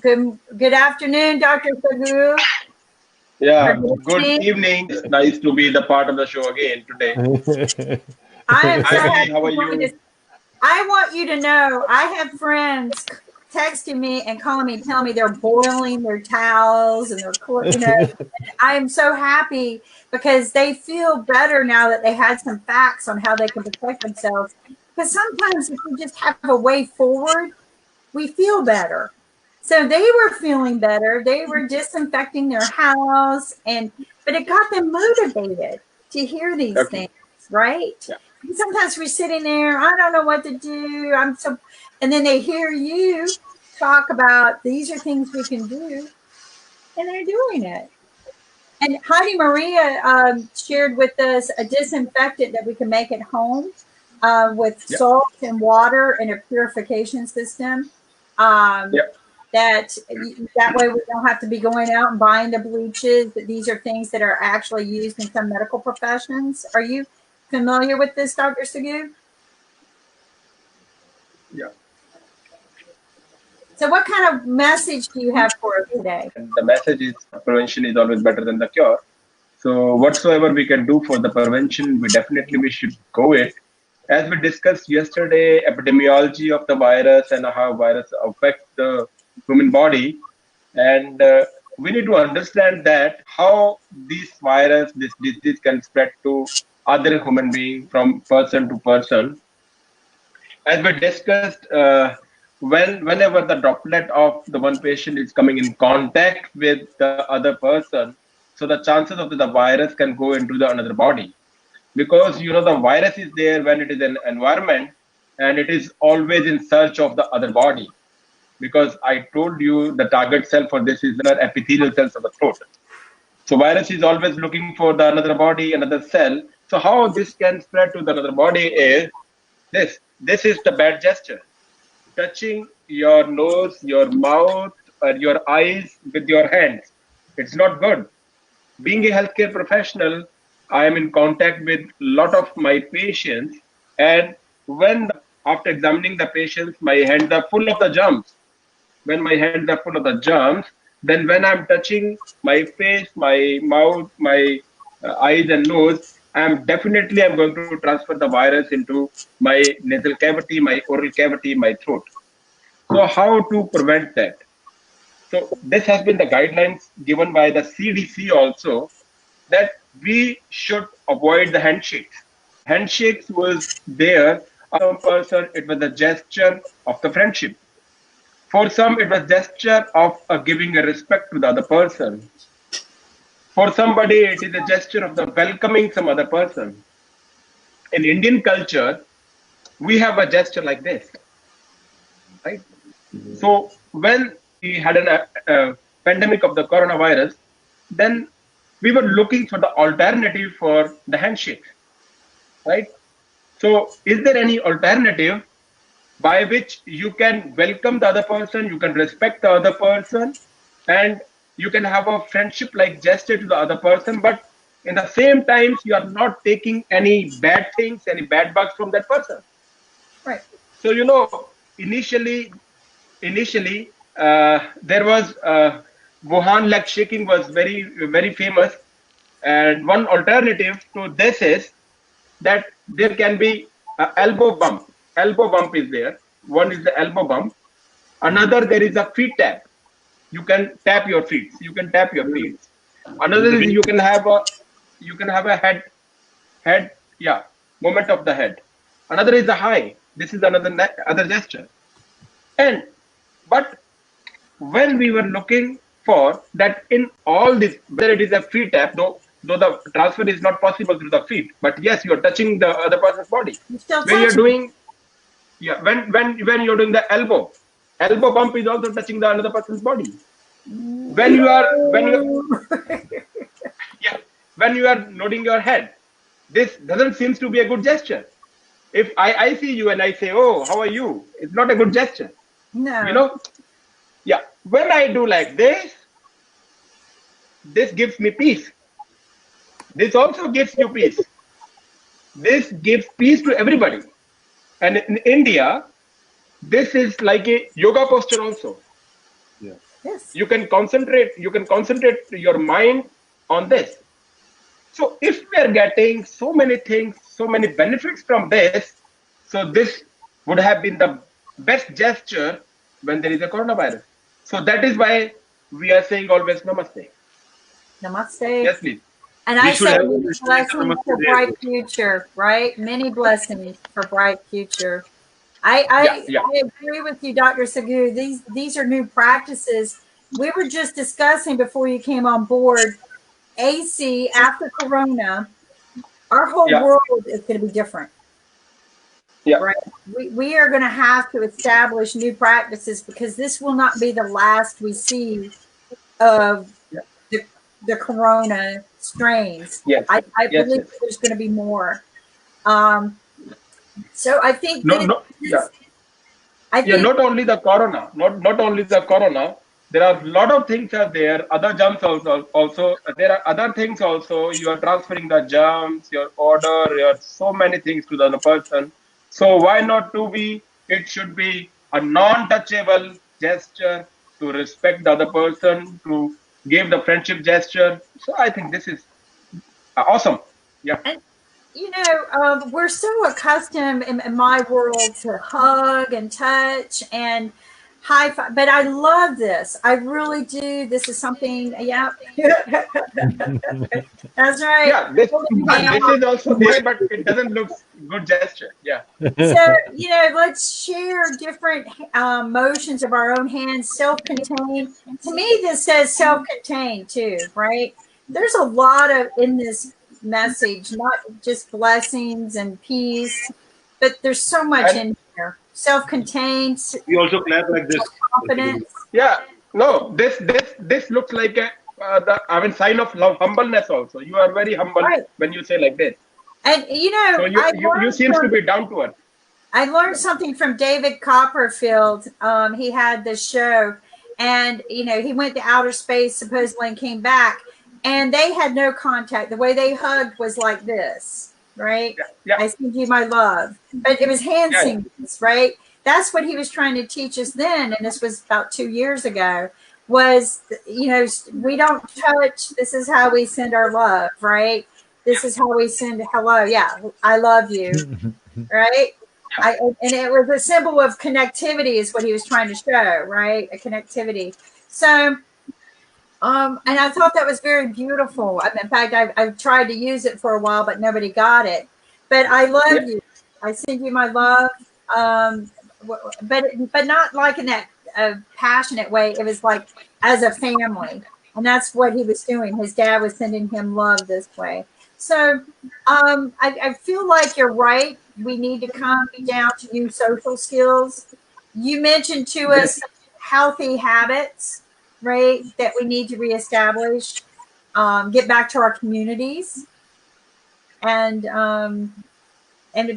Good afternoon, Dr. Sagu. Yeah, good evening. It's nice to be the part of the show again today. I am so Hi, Billy. happy How you are joined us. you? I want you to know I have friends texting me and calling me, telling me they're boiling their towels and I am so happy because they feel better now that they had some facts on how they can protect themselves. Because sometimes if we just have a way forward, we feel better. So they were feeling better. They were disinfecting their house but it got them motivated to hear these Okay. things, right? Yeah. And sometimes we're sitting there, I don't know what to do. And then they hear you talk about these are things we can do, and they're doing it. And Heidi Maria shared with us a disinfectant that we can make at home with Yeah. salt and water and a purification system. Um, Yeah. that way we don't have to be going out and buying the bleaches. These are things that are actually used in some medical professions. Are you familiar with this, Dr. Sagu? Yeah. So what kind of message do you have for us today? And the message is prevention is always better than the cure. So whatsoever we can do for the prevention, we should go it. As we discussed yesterday, epidemiology of the virus and how virus affects the human body, and we need to understand that how this virus, this disease can spread to other human being from person to person. As we discussed, whenever the droplet of the one patient is coming in contact with the other person, so the chances of the virus can go into the another body, because the virus is there when it is an environment, and it is always in search of the other body, because I told you the target cell for this is the epithelial cells of the throat. So virus is always looking for the another body, another cell. So how this can spread to the another body is this is the bad gesture. Touching your nose, your mouth, or your eyes with your hands. It's not good. Being a healthcare professional, I am in contact with a lot of my patients, and after examining the patients, my hands are full of the germs. When my hands are full of the germs, then when I'm touching my face, my mouth, my eyes and nose, I'm going to transfer the virus into my nasal cavity, my oral cavity, my throat. So how to prevent that? So this has been the guidelines given by the CDC also, that we should avoid the handshakes. Handshakes was there. Some person, it was a gesture of the friendship. For some, it was gesture of giving a respect to the other person. For somebody, it is a gesture of the welcoming some other person. In Indian culture, we have a gesture like this, right? So when we had a pandemic of the coronavirus, then we were looking for the alternative for the handshake, right? So is there any alternative by which you can welcome the other person, you can respect the other person, and you can have a friendship like gesture to the other person, but in the same times you are not taking any bad things, any bad bugs from that person. Right. So initially there was Wuhan leg shaking was very famous, and one alternative to this is that there can be elbow bump. Elbow bump is there. One is the elbow bump. Another, there is a feet tap. You can tap your feet. You can tap your feet. Another is you can have a head, yeah, movement of the head. Another is the high. This is another other gesture. And but when we were looking for that in all this, whether it is a feet tap, though the transfer is not possible through the feet, but yes, you are touching the other person's body. You're still When you're touching. doing, yeah, when you're doing the elbow bump is also touching the another person's body. When you yeah, when you are nodding your head, this doesn't seems to be a good gesture. If I see you and I say, oh, how are you, it's not a good gesture, you No. know. Yeah, when I do like this gives me peace. This also gives you peace. This gives peace to everybody. And in India, this is like a yoga posture also. Yeah. Yes. You can concentrate your mind on this. So if we are getting so many things, so many benefits from this, so this would have been the best gesture when there is a coronavirus. So that is why we are saying always namaste. Namaste. Yes, please. And We I should say have many restricted the blessings namaste for there bright too. future, right? Many blessings for bright future. Yeah, yeah, I agree with you, Dr. Sagu. These are new practices. We were just discussing before you came on board. AC after Corona, our whole yeah, world is going to be different, yeah, right? We are going to have to establish new practices because this will not be the last we see of yeah. the, the Corona strains. Yes, I yes, believe yes. there's going to be more. Um, so I think No, that no, yeah. I Yeah, think not only the corona, not only the corona. There are a lot of things are there. Other germs also. There are other things also. You are transferring the germs, your order, your so many things to the other person. So why not to be? It should be a non-touchable gesture to respect the other person, to give the friendship gesture. So I think this is awesome. Yeah. and we're so accustomed in my world to hug and touch and high five, but I love this. I really do. This is something, yeah. That's right. Yeah, this Holding this hands. is also there, but it doesn't look good gesture. Yeah. So, let's share different motions of our own hands, self contained. To me, this says self contained too, right? There's a lot of in this message, not just blessings and peace, but there's so much And in here. Self contained, We also clap like this, confidence. basically. yeah, no, this looks like a I mean sign of love, humbleness also. You are very humble Right. when you say like this. And, So you seems to be down to earth. I learned Yeah, something from David Copperfield. He had this show, and he went to outer space supposedly and came back, and they had no contact. The way they hugged was like this, right? yeah, yeah, I send you my love, but it was hand yeah, yeah. signals, right? That's what he was trying to teach us then, and this was about 2 years ago. Was we don't touch. This is how we send our love, right? This is how we send hello. Yeah, I love you, right? And it was a symbol of connectivity is what he was trying to show, right? A connectivity. So, and I thought that was very beautiful. In fact, I've tried to use it for a while, but nobody got it. But I Yeah. love you. I send you my love. Um, but not like in that passionate way. It was like as a family, and that's what he was doing. His dad was sending him love this way. So I feel like you're right. We need to come down to new social skills. You mentioned to Yes. us healthy habits, right? That we need to reestablish, get back to our communities, and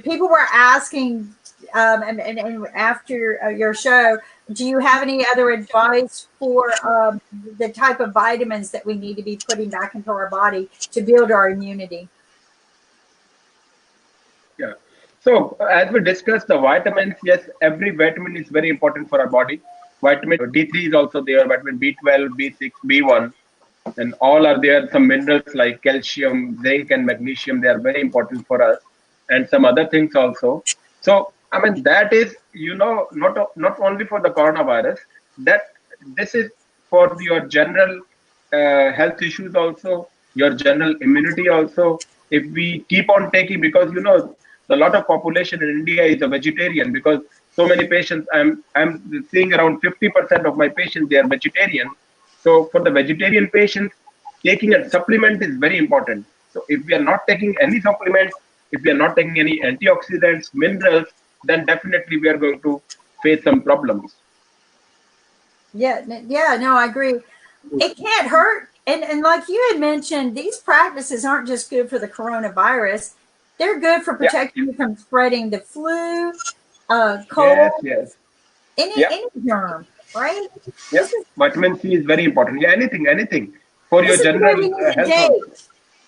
people were asking, and after your show, do you have any other advice for the type of vitamins that we need to be putting back into our body to build our immunity? Yeah. So as we discussed the vitamins, yes, every vitamin is very important for our body. Vitamin D3 is also there. Vitamin B12, B6, B1, and all are there. Some minerals like calcium, zinc, and magnesium. They are very important for us, and some other things also. So I mean that is not only for the coronavirus. That this is for your general health issues also, your general immunity also. If we keep on taking, because a lot of population in India is a vegetarian, because so many patients, I'm seeing around 50% of my patients, they are vegetarian. So for the vegetarian patients, taking a supplement is very important. So if we are not taking any supplements, if we are not taking any antioxidants, minerals, then definitely we are going to face some problems. Yeah, no, I agree. It can't hurt. And like you had mentioned, these practices aren't just good for the coronavirus. They're good for Yeah. protecting you from spreading the flu, Yes, cold, yes. any Yeah, germ, right? yeah. This is Vitamin C is very important. Yeah, anything for your this is the way general we need to health also. date.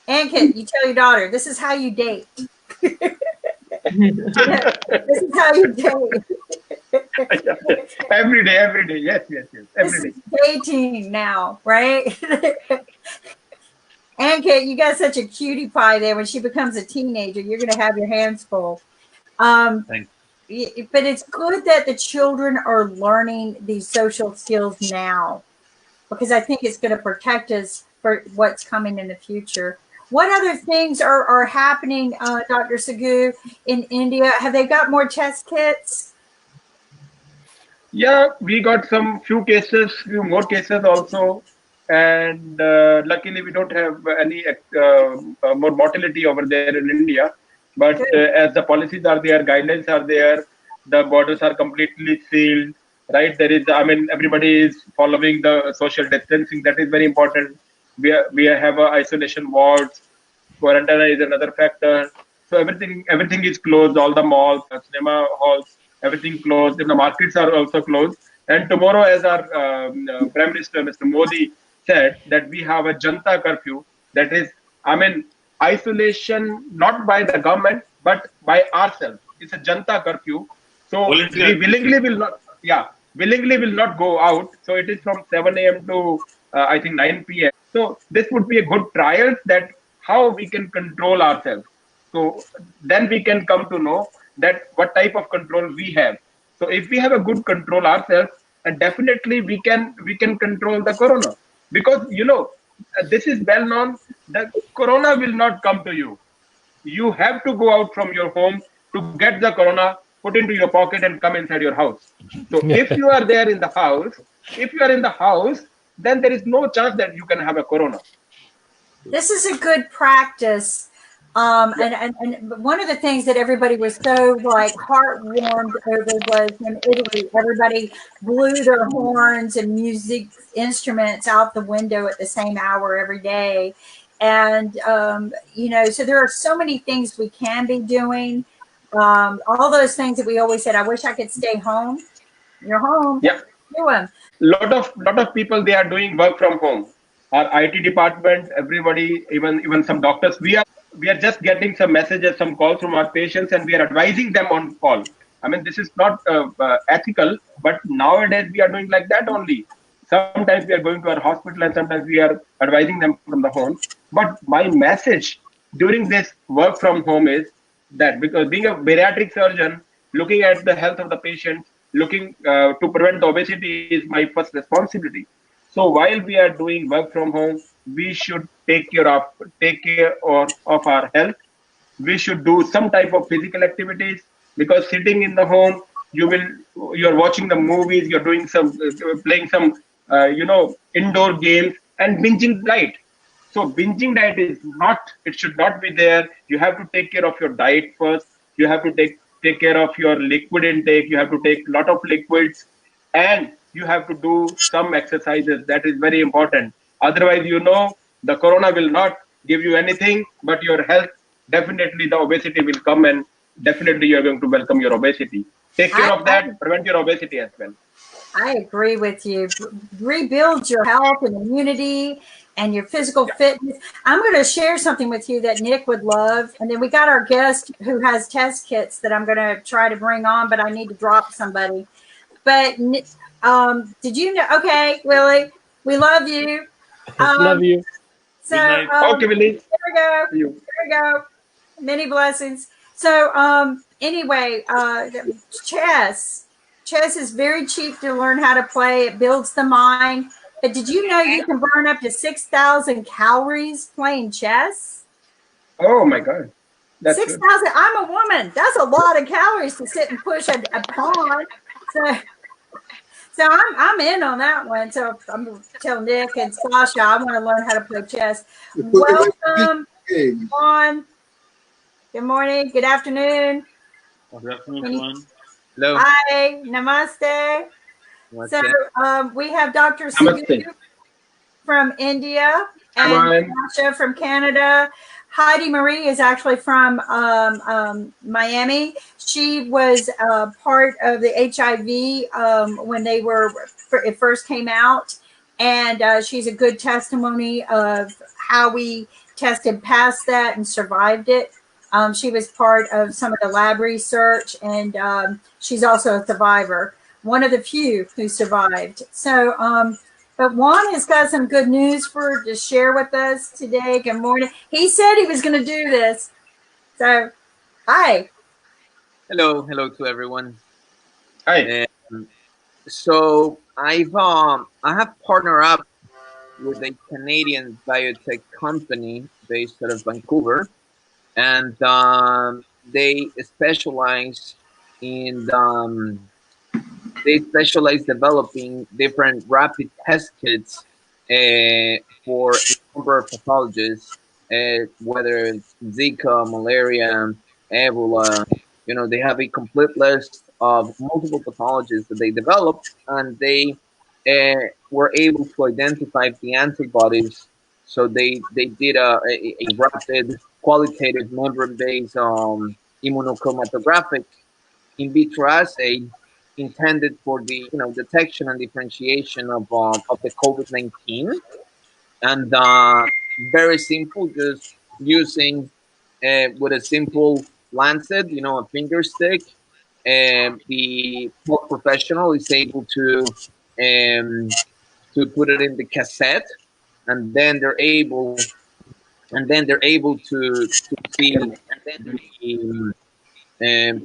Ankit, you tell your daughter, this is how you date. This is how you date. Every day, every day. Yes, yes, yes. This Every is day. dating now, right? And Kate, you got such a cutie pie there. When she becomes a teenager, you're going to have your hands full. Um, Thanks. but it's good that the children are learning these social skills now, because I think it's going to protect us for what's coming in the future. What other things are happening, Dr. Sagu, in India? Have they got more test kits? Yeah, we got some few cases, few more cases also, and luckily we don't have any more mortality over there in India. But Good. as the policies are there, guidelines are there, the borders are completely sealed, right? There is, I mean, everybody is following the social distancing. That is very important. We have isolation wards. Quarantine is another factor. So everything is closed. All the malls, cinema halls, everything closed. And the markets are also closed. And tomorrow, as our Prime Minister, Mr. Modi, said that we have a Janta curfew. That is, I mean, isolation not by the government but by ourselves. It's a Janta curfew. So we Voluntary willingly curfew. will not, yeah, willingly will not go out. So it is from 7 a.m. to I think 9 p.m. So this would be a good trial that how we can control ourselves. So then we can come to know that what type of control we have. So if we have a good control ourselves, and definitely we can control the corona, because this is well known that corona will not come to you. You have to go out from your home to get the corona, put into your pocket and come inside your house. So if you are there in the house, if you are in the house, then there is no chance that you can have a corona. This is a good practice. Yeah. And one of the things that everybody was so like heartwarmed over was in Italy, everybody blew their horns and music instruments out the window at the same hour every day. And, so there are so many things we can be doing. All those things that we always said, I wish I could stay home. You're home. Yeah. Do them. Lot of people, they are doing work from home. Our IT department, everybody, even some doctors, we are just getting some messages, some calls from our patients, and we are advising them on call. I mean, this is not ethical, but nowadays we are doing like that only. Sometimes we are going to our hospital, and sometimes we are advising them from the home. But my message during this work from home is that, because being a bariatric surgeon, looking at the health of the patient, looking to prevent the obesity is my first responsibility. So while we are doing work from home, we should take care of our health. We should do some type of physical activities, because sitting in the home, you're watching the movies, you're doing some playing some indoor games and binging diet. So binging diet is not, it should not be there. You have to take care of your diet first. You have to take care of your liquid intake. You have to take a lot of liquids, and you have to do some exercises. That is very important. Otherwise, the corona will not give you anything, but your health, definitely the obesity will come, and definitely you're going to welcome your obesity. Take care I, of that, prevent your obesity as well. I agree with you. Rebuild your health and immunity and your physical Yeah. fitness. I'm going to share something with you that Nick would love. And then we got our guest who has test kits that I'm going to try to bring on, but I need to drop somebody. But did you know? Okay, Willie, we love you. Love Um, you. so Good night. Okay, Willie. there we go. See you. There we go. Many blessings. So anyway, chess. Chess is very cheap to learn how to play. It builds the mind. But did you know you can burn up to 6,000 calories playing chess? Oh my God, that's good. 6,000. I'm a woman. That's a lot of calories to sit and push a pawn. So I'm in on that one. So I'm gonna tell Nick and Sasha I want to learn how to play chess. Welcome on. Good morning. Good afternoon. Good afternoon, Can you- everyone. Hello. Hi. Namaste. So Namaste. we have Dr. Sagu Namaste. from India Come and on. Sasha from Canada. Heidi Marie is actually from Miami. She was part of the HIV when it first came out, and she's a good testimony of how we tested past that and survived it. She was part of some of the lab research, and she's also a survivor, one of the few who survived. So, but Juan has got some good news to share with us today. Good morning. He said he was going to do this. So, hi. Hello to everyone. Hi. So I have partnered up with a Canadian biotech company based out of Vancouver, and they specialize in developing different rapid test kits for a number of pathologies, whether it's Zika, malaria, Ebola. You know, they have a complete list of multiple pathologies that they developed, and they were able to identify the antibodies. So they did a rapid qualitative membrane-based immunochromatographic in vitro assay intended for the detection and differentiation of the COVID-19, and very simple, just using with a simple lancet, a finger stick, and the health professional is able um, to put it in the cassette, and then they're able to see the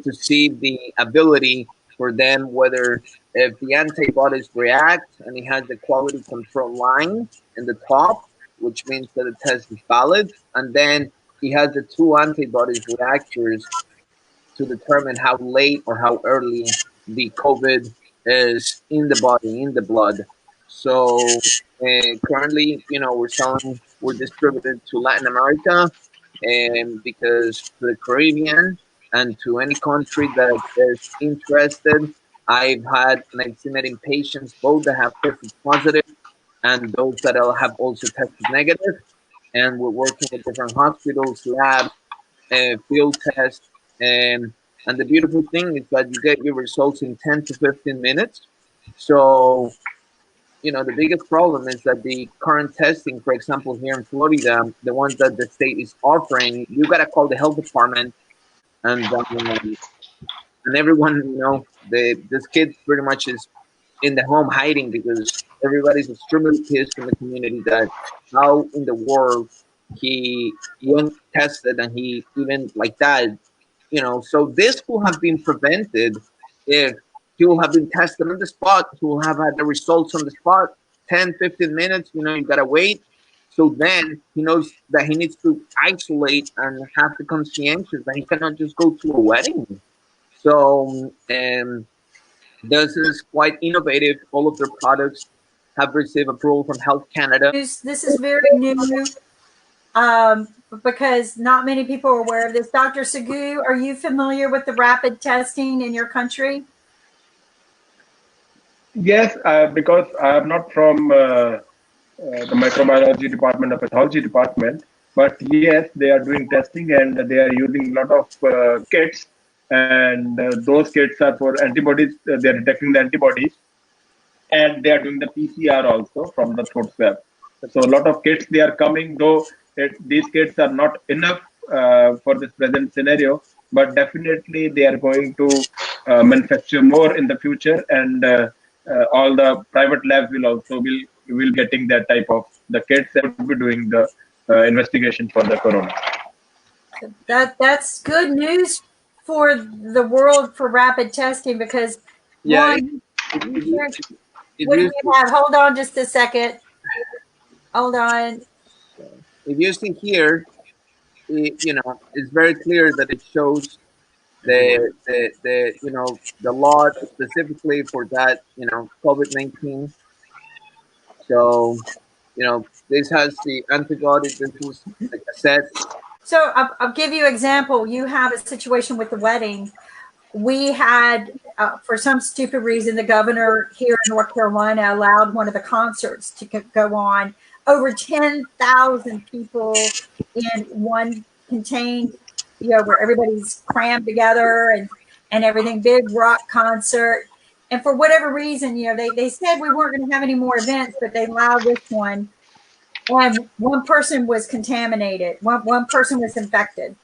to see the ability for them whether if the antibodies react, and it has the quality control line in the top, which means that the test is valid, and then it has the two antibodies reactors to determine how late or how early the COVID is in the body, in the blood. So currently, we're distributed to Latin America, and because to the Caribbean and to any country that is interested. I've had and I've seen it in patients both that have tested positive and those that have also tested negative. And we're working with different hospitals, labs, field tests. And the beautiful thing is that you get your results in 10 to 15 minutes. So, the biggest problem is that the current testing, for example, here in Florida, the ones that the state is offering, you got to call the health department, and everyone, this kid pretty much is in the home hiding because everybody's extremely pissed in the community that how in the world he went tested and he even like that, so this will have been prevented if he will have been tested on the spot. He will have had the results on the spot, 10, 15 minutes, you gotta wait. So then he knows that he needs to isolate and have the conscientious that he cannot just go to a wedding. So this is quite innovative. All of their products have received approval from Health Canada. This is very new, because not many people are aware of this. Dr. Sagu, are you familiar with the rapid testing in your country? Yes, because I am not from the microbiology department or pathology department, but yes, they are doing testing and they are using a lot of kits, and those kits are for antibodies. They are detecting the antibodies, and they are doing the PCR also from the throat swab. So a lot of kits they are coming, though these kits are not enough for this present scenario, but definitely they are going to manufacture more in the future, and all the private labs will also will getting that type of the kits that will be doing the investigation for the corona. That's good news for the world for rapid testing, because Yeah, one, it, it, what it, do it, you have? Hold on just a second. Hold on. if you see here, it's very clear that it shows the lot specifically for that COVID-19. So this has the antibody. This is the cassette. So I'll give you an example. You have a situation with the wedding. We had, for some stupid reason, the governor here in North Carolina allowed one of the concerts to go on. Over 10,000 people in one contained, where everybody's crammed together and everything, big rock concert. And for whatever reason, they said we weren't going to have any more events, but they allowed this one. And one person was contaminated. One person was infected.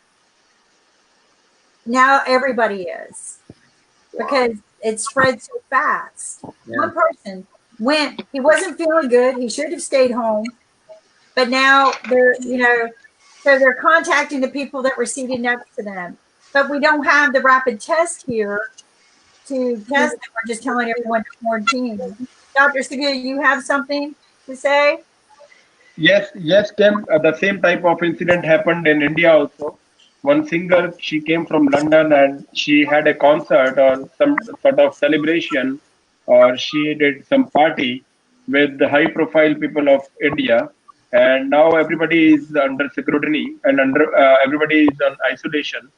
Now everybody is, because it spread so fast. Yeah. One person went, he wasn't feeling good, he should have stayed home, but now they're, so they're contacting the people that were seated next to them. But we don't have the rapid test here to test them. We're just telling everyone to quarantine. Dr. Segura, you have something to say? Yes, yes, Kim. The same type of incident happened in India also. One singer, she came from London and she had a concert or some sort of celebration, or she did some party with the high-profile people of India. And now everybody is under scrutiny and under everybody is on isolation.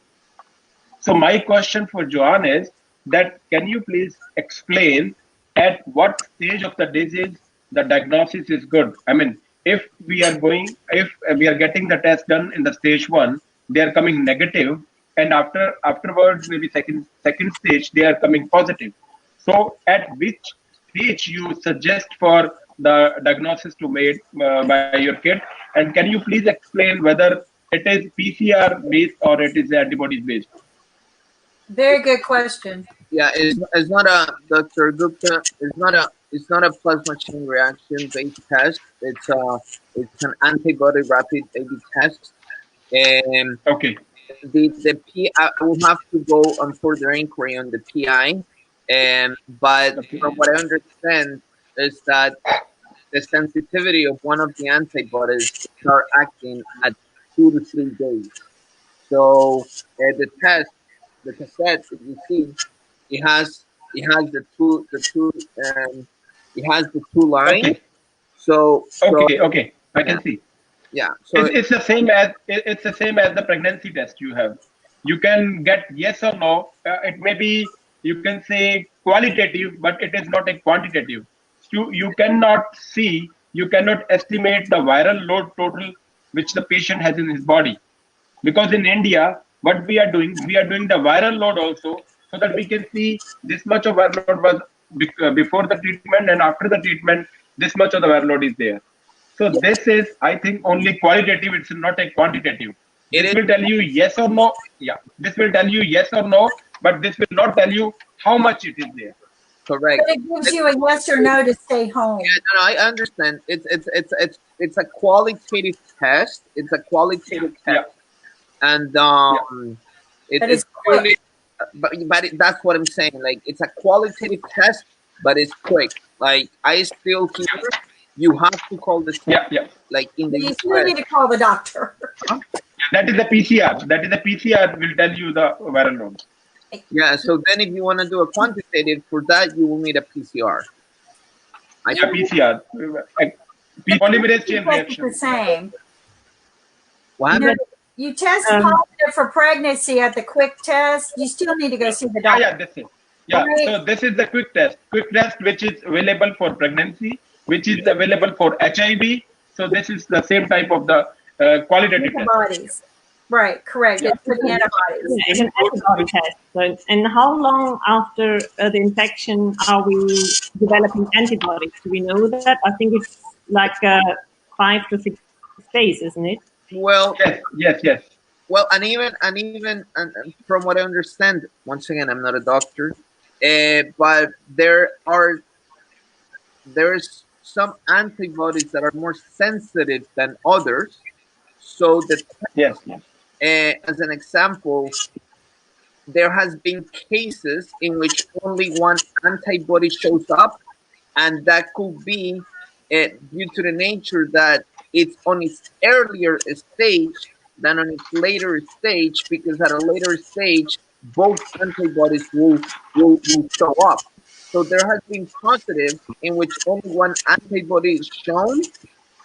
So my question for Joanne is that can you please explain at what stage of the disease the diagnosis is good? I mean, if we are getting the test done in the stage one, they are coming negative, and afterwards maybe second stage they are coming positive. So at which stage you suggest for the diagnosis to made by your kid, and can you please explain whether it is PCR based or it is antibodies based? Very good question. Yeah, it's not a Dr. Gupta. It's not a plasma chain reaction based test. It's an antibody rapid A/B test. And Okay. the P I will have to go on further inquiry on the PI. But Okay. from what I understand is that the sensitivity of one of the antibodies start acting at 2 to 3 days. So the test, the cassette, if you see, it has it has the two lines. Okay. So Okay. I yeah, can see. yeah. So It's the same as it's the same as the pregnancy test you have. You can get yes or no. It may be you can say qualitative, but it is not a quantitative. You cannot see, you cannot estimate the viral load total which the patient has in his body. Because in India, what we are doing the viral load also, so that we can see this much of viral load was before the treatment, and after the treatment, this much of the viral load is there. So this is, I think, only qualitative. It's not a quantitative. it This is will tell you yes or no. Yeah, this will tell you yes or no, but this will not tell you how much it is there. correct. But it gives you a yes or no to stay home. No, I understand. It's a qualitative test. It's a qualitative Yeah, test, and yeah. But it's it's quick. purely. That's what I'm saying. Like it's a qualitative test, but it's quick. Like I still here, you have to call the center. Yeah, yeah. Like in the You still US, need to call the doctor. That is the PCR. That is the PCR will tell you the viral load. yeah. So then, if you want to do a quantitative for that, you will need a PCR. I Yeah, think. PCR. The Polymerase pregnancy chain test is the reaction. same. What You know, happened? you test Um, positive for pregnancy at the quick test. You still need to go see the Yeah, doctor. yeah, this is. Yeah, Right? so this is the quick test. Quick test, which is available for pregnancy, which is available for HIV. So this is the same type of the qualitative test. Antibodies. Right, correct. Yeah. It's for the antibodies. yeah, it's an antibody test. So, and how long after the infection are we developing antibodies? Do we know that? I think it's like 5 to 6 days, isn't it? Well, Yes. well, and from what I understand, once again, I'm not a doctor, but there's some antibodies that are more sensitive than others. So that, Yes. as an example, there has been cases in which only one antibody shows up, and that could be due to the nature that it's on its earlier stage than on its later stage, because at a later stage both antibodies will show up. So there has been positives in which only one antibody is shown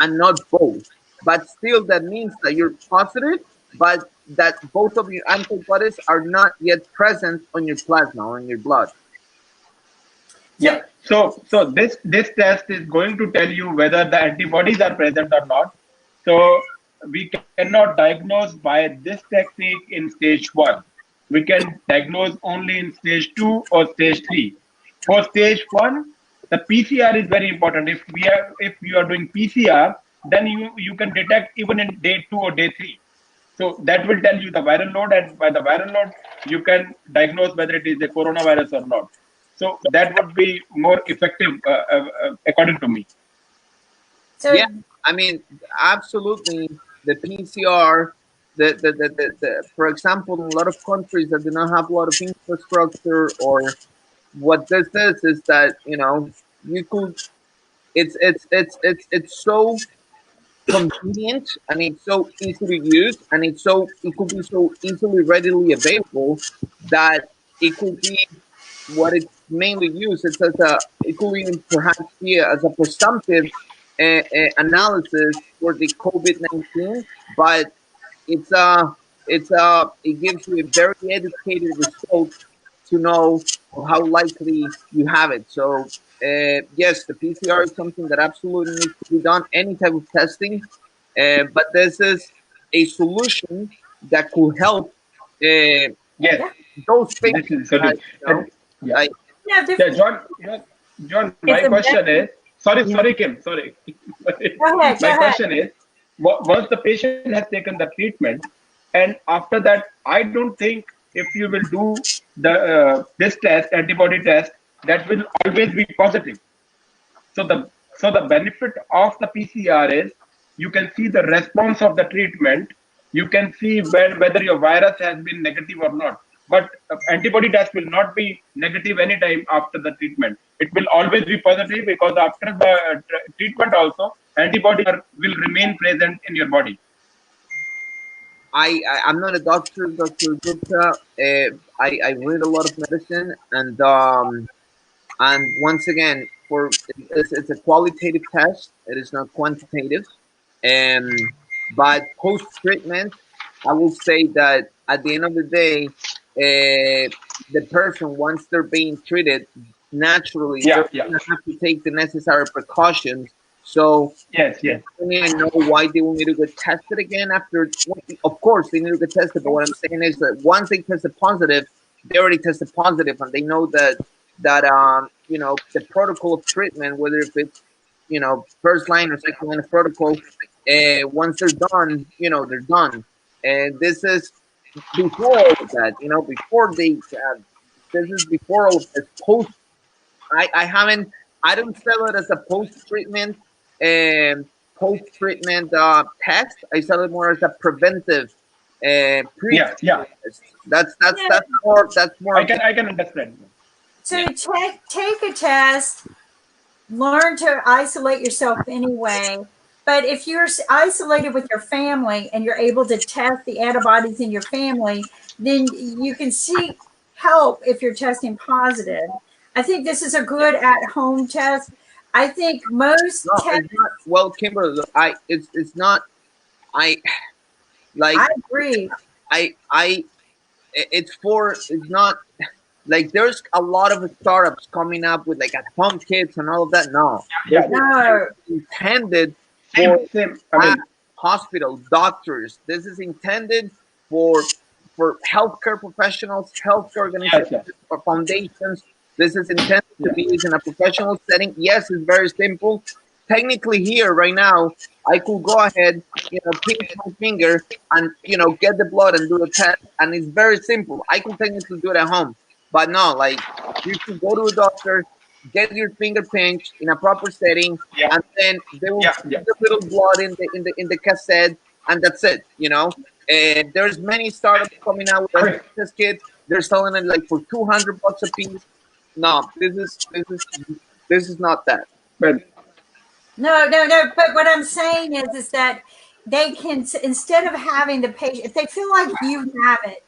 and not both. But still, that means that you're positive, but that both of your antibodies are not yet present on your plasma or in your blood. Yeah. So, So this test is going to tell you whether the antibodies are present or not. So we cannot diagnose by this technique in stage one. We can diagnose only in stage two or stage three. For stage one, the PCR is very important. If you are doing PCR, then you can detect even in day two or day three. So that will tell you the viral load, and by the viral load, you can diagnose whether it is a coronavirus or not. So that would be more effective, according to me. Yeah, So I mean, absolutely. The PCR, for example, in a lot of countries that do not have a lot of infrastructure, or what this is that you could. It's so convenient, and it's so easy to use, and it could be so easily readily available that it could be what it's mainly used. It's as a it could even perhaps be as a presumptive analysis for the COVID-19, but it's it gives you a very educated result to know how likely you have it. So yes, the PCR is something that absolutely needs to be done. Any type of testing, but this is a solution that could help Yes, yeah, those this patients is so that true. And yeah, like yeah, yeah, different. John. My It's a question is, method. Yeah. sorry, Kim, sorry. Go ahead. My Go ahead. question is, once the patient has taken the treatment, and after that, I don't think if you will do the this test, antibody test, that will always be positive. So the benefit of the PCR is you can see the response of the treatment. You can see whether your virus has been negative or not. But antibody test will not be negative anytime after the treatment. It will always be positive because after the treatment also antibody will remain present in your body. I'm not a doctor, Dr. Gupta. I read a lot of medicine, and once again, it's a qualitative test. It is not quantitative. But post treatment, I will say that at the end of the day, the person, once they're being treated, naturally Yeah, they're yeah. going to have to take the necessary precautions. So Yes, I yes. don't even know why they will need to get tested again after. Of course, they need to get tested, but what I'm saying is that once they tested positive, they already tested positive, and they know that the protocol of treatment, whether if it's first line or second line of protocol, once they're done, they're done. And this is before all of that, before this is before all of this. Post, I haven't, I don't sell it as a post treatment, test. I sell it more as a preventive, pre Yeah, yeah. test. That's Yeah. more of I can understand. yeah. So take a test, learn to isolate yourself anyway. But if you're isolated with your family and you're able to test the antibodies in your family, then you can seek help if you're testing positive. I think this is a good at home test. I think most No, tests, it's not. Well, Kimberly, it's not. I I like agree. I it's not like there's a lot of startups coming up with like at home kits and all of that. No, this Yeah, is No, intended for same. I labs, mean, hospitals, doctors. This is intended for healthcare professionals, healthcare organizations, yes, yes. or foundations. This is intended to Yeah. be used in a professional setting. Yes, it's very simple. Technically, here right now, I could go ahead, pinch my finger and get the blood and do the test, and it's very simple. I could technically do it at home, but no, like you should go to a doctor, get your finger pinched in a proper setting, Yeah, and then they will yeah, put yeah. the little blood in the cassette, and that's it. And there's many startups coming out with I a mean, test kit. They're selling it like for $200 a piece. No, this is not that. well, no. But what I'm saying is that they can, instead of having the patient, if they feel like you have it,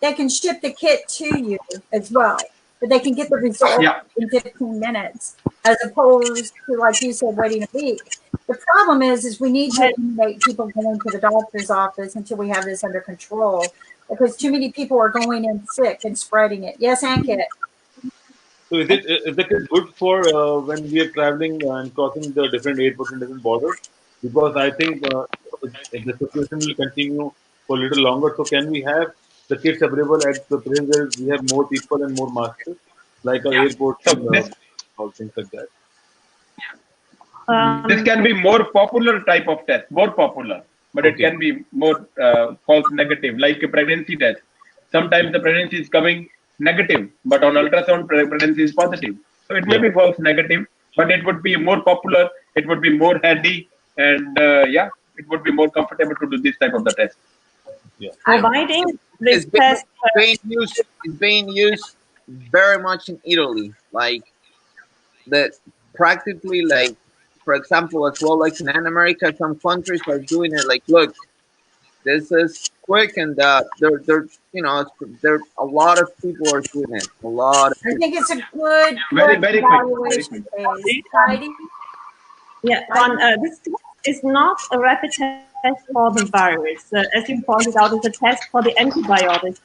they can ship the kit to you as well. But they can get the result yeah. in 15 minutes, as opposed to, like you said, waiting a week. The problem is we need to eliminate people going to the doctor's office until we have this under control, because too many people are going in sick and spreading it. Yes, Ankit. So is the kit good for when we are traveling and crossing the different airports and different borders? Because I think if the situation will continue for a little longer, so can we have the kits available at the place where we have more people and more masters, like our airports So and all things like that? this Um, can be more popular type of test, more popular. but it Okay. can be more false negative, like a pregnancy test. Sometimes the pregnancy is coming negative, but on ultrasound, pregnancy is positive. So it may Yeah. be false negative, but it would be more popular, it would be more handy, and yeah, it would be more comfortable to do this type of the test. Yeah. I, Providing this It's being, test, it's being used very much in Italy. Like that practically like for example as well like in Latin America some countries are doing it like look this is quick and they're you know there a lot of people are doing it a lot of I people. think it's a good Very, quick very quick, very quick. evaluation phase. Heidi? yeah, Heidi? this test is not a rapid test for the virus. As you pointed out, it's a test for the antibiotics.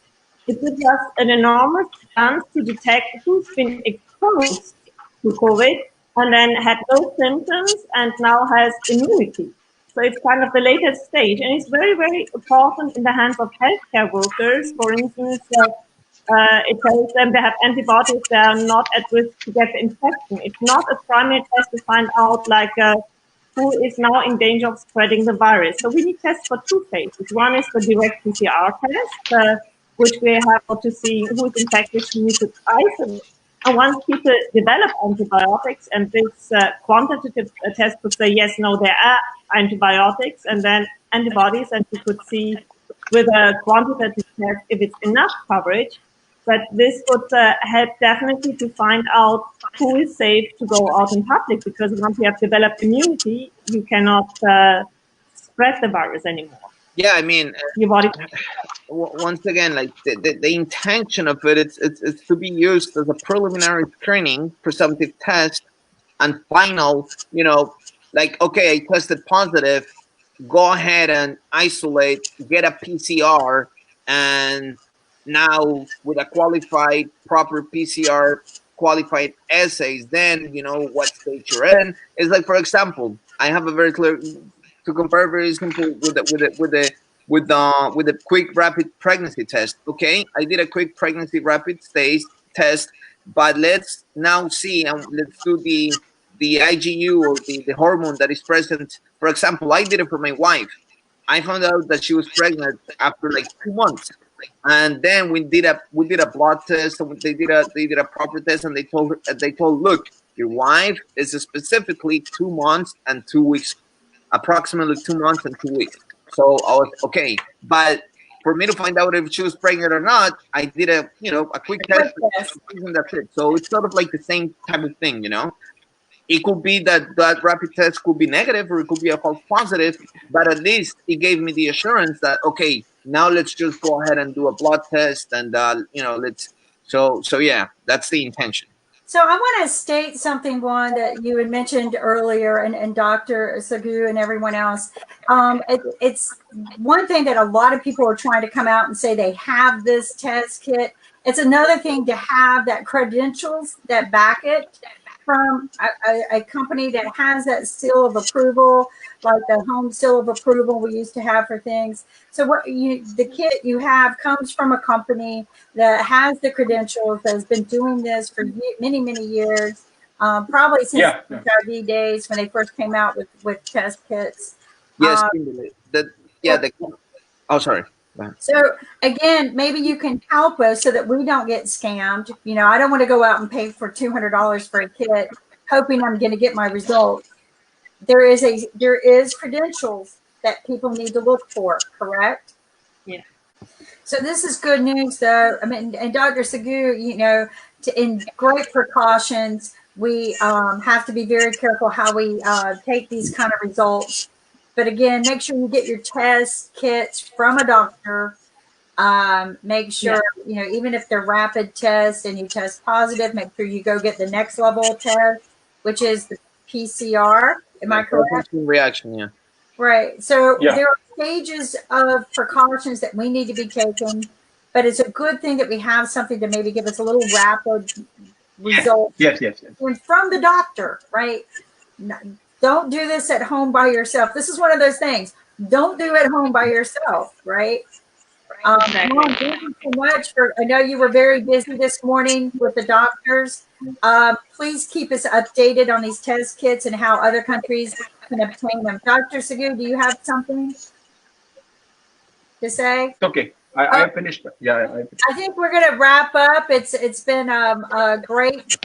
It gives us an enormous chance to detect who's been exposed to COVID and then had no symptoms and now has immunity. So it's kind of the latest stage, and it's very, very important in the hands of healthcare workers. For instance, it tells them they have antibodies, they are not at risk to get the infection. It's not a primary test to find out like who is now in danger of spreading the virus. So we need tests for two phases. One is the direct PCR test, which we have to see who is infected, which we need to isolate. And once people develop antibiotics, and this quantitative test could say yes, no, there are antibiotics, and then antibodies, and we could see with a quantitative test if it's enough coverage. But this would help definitely to find out who is safe to go out in public, because once you have developed immunity, you cannot spread the virus anymore. Yeah, I mean Your body. once again like the intention of it it's to be used as a preliminary screening presumptive test and final you know like okay I tested positive go ahead and isolate get a PCR and now with a qualified proper PCR qualified assays then you know what stage you're in it's like for example I have a very clear to compare very simple with the quick rapid pregnancy test. Okay, I did a quick pregnancy rapid stage test, but let's now see and let's do the IgU or the hormone that is present. For example, I did it for my wife. I found out that she was pregnant after like 2 months, and then we did a blood test. And they did a proper test, and they told look your wife is specifically 2 months and 2 weeks approximately 2 months and 2 weeks. So I was okay. But for me to find out if she was pregnant or not, I did a quick test Quick test. and that's it. So it's sort of like the same type of thing. It could be that rapid test could be negative or it could be a false positive, but at least it gave me the assurance that okay, now let's just go ahead and do a blood test and let's so yeah, that's the intention. So I want to state something, one that you had mentioned earlier, and Dr. Sagu and everyone else. It's one thing that a lot of people are trying to come out and say they have this test kit. It's another thing to have that credentials that back it from a company that has that seal of approval, like the home seal of approval we used to have for things. So the kit you have comes from a company that has the credentials, that has been doing this for many, many years, probably since Yeah, the yeah. HIV days when they first came out with test kits. Yes, Um, Kimberly. Yeah, oh sorry. Go ahead. so again, maybe you can help us so that we don't get scammed. I don't want to go out and pay for $200 for a kit, hoping I'm going to get my results. There is credentials that people need to look for, correct? Yeah. So this is good news, though. I mean, and Dr. Sagu, in great precautions, we have to be very careful how we take these kind of results. But again, make sure you get your test kits from a doctor. Make Yeah. sure, even if they're rapid tests and you test positive, make sure you go get the next level test, which is the PCR. Am I correct? Reaction, yeah. Right. So Yeah. there are stages of precautions that we need to be taken, but it's a good thing that we have something to maybe give us a little rapid result Yes, yes, yes. from the doctor, right? Don't do this at home by yourself. This is one of those things. Don't do it at home by yourself, right? Exactly. Mom, thank you so much I know you were very busy this morning with the doctors. Please keep us updated on these test kits and how other countries can obtain them. Dr. Sagu, do you have something? to say? Okay, I finished. Yeah, I finished. I think we're going to wrap up. It's been a great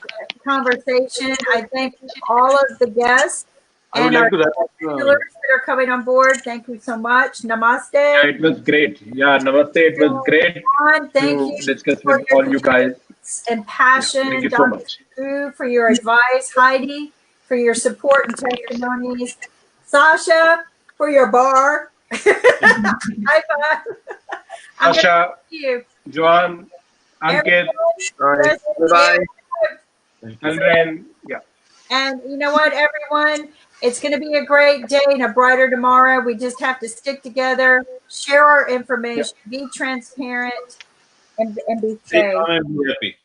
conversation. I thank all of the guests I would and like our to wrap up. regulars that are coming on board. Thank you so much. Yeah, Namaste. it was great. Yeah, Namaste. It was great John, thank to you discuss for with all your you guys. guidance and Yeah, thank passion. you so Dr. much. Fu for your advice. Heidi for your support and testimonies. Sasha for your bar. High five. I'm going to Sasha, see you. Joan, Everyone, Ankit, All right. rest of Bye-bye. Thank you. Alren. Yeah. And you know what, everyone? It's going to be a great day and a brighter tomorrow. We just have to stick together, share our Yeah. information, be transparent, and be Stay safe. calm and be happy.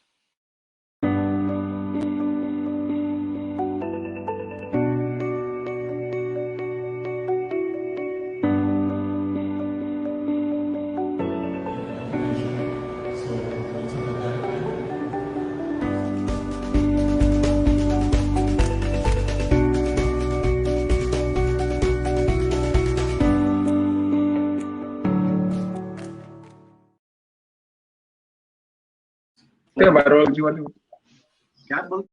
Okay, Varol, you want to?